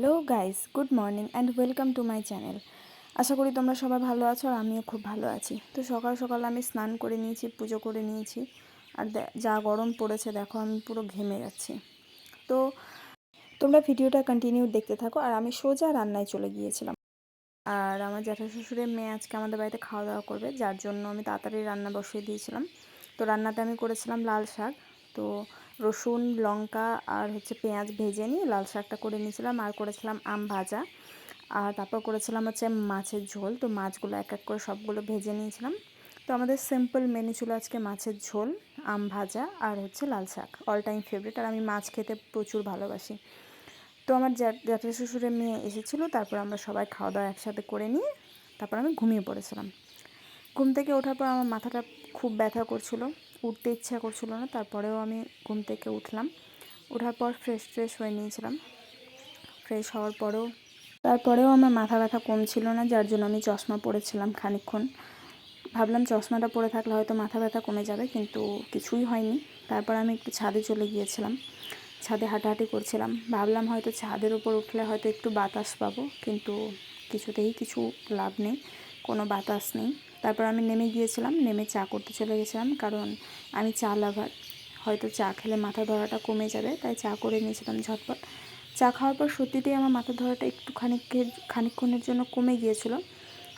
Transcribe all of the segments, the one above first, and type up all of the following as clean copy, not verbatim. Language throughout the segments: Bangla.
Hello guys, good morning and welcome to my channel. আশা করি তোমরা সবাই ভালো আছো আর আমিও খুব ভালো আছি। তো সকাল সকাল আমি স্নান করে নিয়েছি, পুজো করে নিয়েছি। আর যা গরম পড়েছে দেখো, আমি পুরো ঘেমে যাচ্ছি। তো তোমরা ভিডিওটা কন্টিনিউ দেখতে থাকো। আর আমি সোজা রান্নায় চলে গিয়েছিলাম। আর আমার জ্যাঠাশ্বশুরের মেয়ে আজকে আমাদের বাড়িতে খাওয়া দাওয়া করবে, যার জন্য আমি তাড়াতাড়ি রান্না বসিয়ে দিয়েছিলাম। তো রান্নাতে আমি করেছিলাম লাল শাক। তো রসুন, লঙ্কা আর পেঁয়াজ ভেজে নিয়ে লাল শাকটা করে নিয়েছিলাম। আর করেছিলাম আম ভাজা। আর তারপর করেছিলাম মাছের ঝোল। তো মাছগুলো এক এক করে সবগুলো ভেজে নিয়েছিলাম। তো আমাদের সিম্পল মেনু ছিল আজকে মাছের ঝোল, আম ভাজা আর লাল শাক, অল টাইম ফেভারিট। আর আমি মাছ খেতে প্রচুর ভালোবাসি। তো আমার জ্যাঠাশ্বশুরের মেয়ে এসেছিলো, তারপর আমরা সবাই খাওয়া দাওয়া একসাথে করে নিয়ে তারপর আমি ঘুমিয়ে পড়েছিলাম। ঘুম থেকে ওঠার পর আমার মাথাটা খুব ব্যথা করছিল, উঠতে ইচ্ছা করছিল না। তারপরেও আমি ঘুম থেকে উঠলাম। ওঠার পর ফ্রেশ হয়ে নিয়েছিলাম। ফ্রেশ হওয়ার পরেও তারপরেও আমার মাথা ব্যথা কমছিল না, যার জন্য আমি চশমা পরেছিলাম খানিকক্ষণ। ভাবলাম চশমাটা পরে থাকলে হয়তো মাথা ব্যথা কমে যাবে, কিন্তু কিছুই হয়নি। তারপর আমি একটু ছাদে চলে গিয়েছিলাম। ছাদে হাঁটাহাঁটি করছিলাম। ভাবলাম হয়তো ছাদের উপর উঠলে হয়তো একটু বাতাস পাবো, কিন্তু কিছুতেই কিছু লাভ নেই, কোনো বাতাস নেই। তারপর আমি নেমে গিয়েছিলাম, নেমে চা করতে চলে গেছিলাম, কারণ আমি চা লাভার। হয়তো চা খেলে মাথা ধরাটা কমে যাবে, তাই চা করে নিয়েছিলাম ঝটপট। চা খাওয়ার পর সত্যিতেই আমার মাথা ধরাটা একটু খানিকক্ষণের জন্য কমে গিয়েছিল।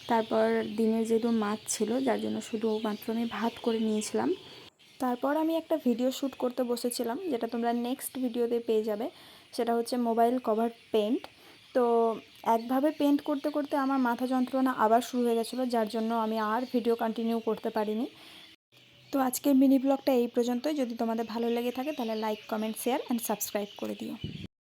তারপর দিনের যেহেতু মাছ ছিল, যার জন্য শুধুমাত্র আমি ভাত করে নিয়েছিলাম। তারপর আমি একটা ভিডিও শ্যুট করতে বসেছিলাম, যেটা তোমরা নেক্সট ভিডিওতে পেয়ে যাবে। সেটা হচ্ছে মোবাইল কভার পেন্ট। তো একভাবে পেন্ট করতে করতে আমার মাথা যন্ত্রণা আবার শুরু হয়ে গেছিলো, যার জন্য আমি আর ভিডিও কন্টিনিউ করতে পারিনি। তো আজকের মিনি ব্লগটা এই পর্যন্তই। যদি তোমাদের ভালো লেগে থাকে তাহলে like, comment, share and subscribe করে দিও।